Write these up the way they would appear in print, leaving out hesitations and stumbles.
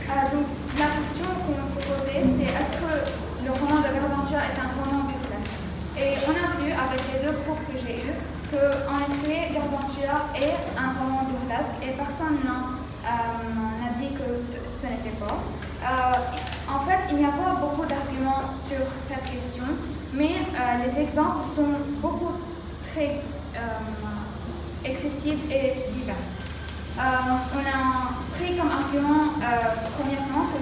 Donc, la question qu'on se posait, c'est est-ce que le roman de Gargantua est un roman burlesque? Et on a vu avec les deux cours que j'ai eus qu'en effet, Gargantua est un roman burlesque et personne n'a dit que ce n'était pas. En fait, il n'y a pas beaucoup d'arguments sur cette question, mais les exemples sont très excessifs et divers. On a pris comme argument, premièrement, que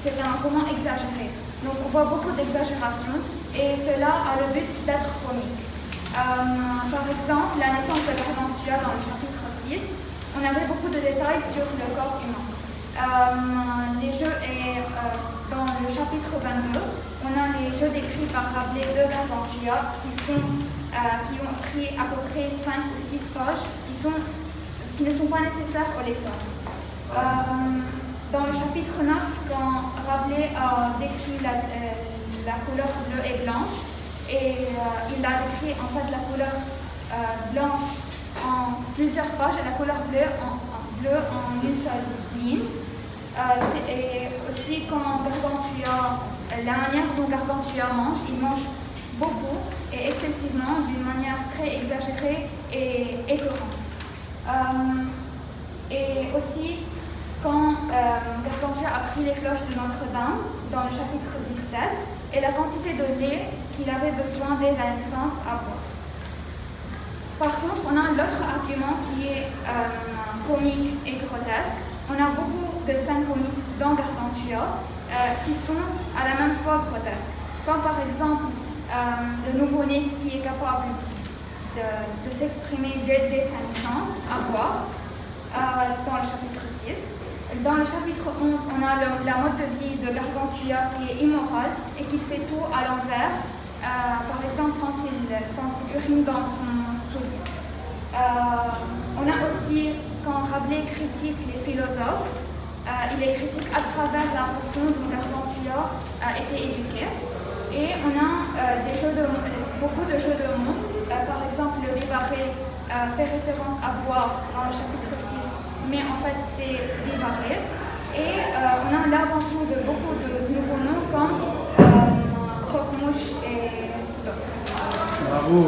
c'est un roman exagéré. Donc on voit beaucoup d'exagération et cela a le but d'être comique. Par exemple, la naissance de Gargantua dans le chapitre 6, on avait beaucoup de détails sur le corps humain. Dans le chapitre 22, on a les jeux décrits par Rabelais de Gargantua qui ont pris à peu près 5 ou 6 pages qui ne sont pas nécessaires au lecteur. Dans le chapitre 9, quand Rabelais a décrit la couleur bleue et blanche, et il a décrit en fait la couleur blanche en plusieurs pages et la couleur bleue en une seule ligne. Et aussi quand la manière dont Gargantua mange, il mange beaucoup et excessivement d'une manière très exagérée et écœurante. Et aussi quand Gargantua a pris les cloches de Notre-Dame dans le chapitre 17 et la quantité de lait qu'il avait besoin dès la naissance à boire. Par contre, on a l'autre argument qui est comique et grotesque. On a beaucoup de scènes comiques dans Gargantua qui sont à la même fois grotesques. Comme par exemple le nouveau-né qui est capable de s'exprimer dès sa naissance à boire dans le chapitre 6. Dans le chapitre 11, on a la mode de vie de Gargantua qui est immorale et qui fait tout à l'envers. Par exemple, quand il urine dans son soulier. On a aussi, quand Rabelais critique les philosophes, il les critique à travers la façon dont Gargantua a été éduqué. Et on a beaucoup de jeux de mots. Par exemple, le vivaré fait référence à boire dans le chapitre 6, mais en fait c'est vivaré. Et on a l'invention de beaucoup de nouveaux noms comme croque-mouche et d'autres. Bravo.